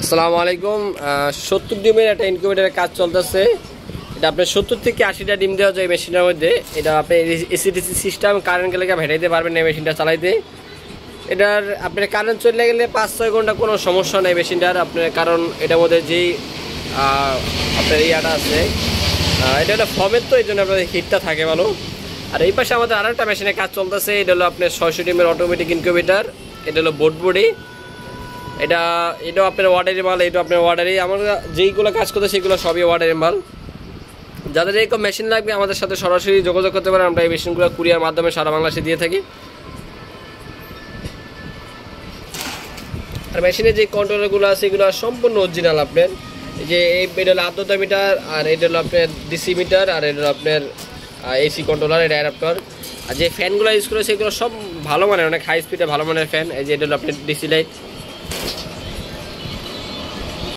আসসালামু আলাইকুম। 70 ডিমের একটা ইনকিউবেটরের কাজ চলতেছে। এটা আপনার 70 থেকে 80টা ডিম দেওয়া যায় মেশিনের মধ্যে। এটা আপনি এসিডিসি সিস্টেম কারেন্ট গেলে ভেটাইতে পারবেন না মেশিনটা চালাইতে। এটার আপনার কারেন্ট চলে গেলে 5-6 ঘন্টা কোনো সমস্যা নেই মেশিনটার আপনার, কারণ এটার মধ্যে যেই আপনার ইয়াটা আছে এটা হলো ফর্মের, তো এই জন্য আপনাদের হিটটা থাকে ভালো। আর এই পাশে আমাদের আরেকটা মেশিনের কাজ চলতেছে। এটা হলো আপনার 600 ডিমের অটোমেটিক ইনকিউবেটর। এটা হলো বোর্ড বডি। এটাও আপনার ওয়ার্ডারি মাল, এটা আপনার ওয়ার্ডারি। আমরা যেইগুলো কাজ করতে সেগুলো সবই ওয়ার্ডারি মাল। যাদের এরকম মেশিন লাগবে আমাদের সাথে সরাসরি যোগাযোগ করতে পারেন। আমরা এই মেশিনগুলো কুরিয়ার মাধ্যমে সারা বাংলাদেশে দিয়ে থাকি। আর মেশিনের যে কন্ট্রোলারগুলো আছে এগুলো সম্পূর্ণ অরিজিনাল আপনার। যে এটা হলো আর্দ্রতা মিটার, আর এটা হলো আপনার ডিসি মিটার, আর এটা হলো আপনার এসি কন্ট্রোলার, এটা অ্যাডাপ্টার। আর যে ফ্যানগুলো ইউজ করে সেগুলো সব ভালো মানের, অনেক হাই স্পিডে ভালো মানের ফ্যান। এই যে এটা হলো আপনার ডিসি লাইট।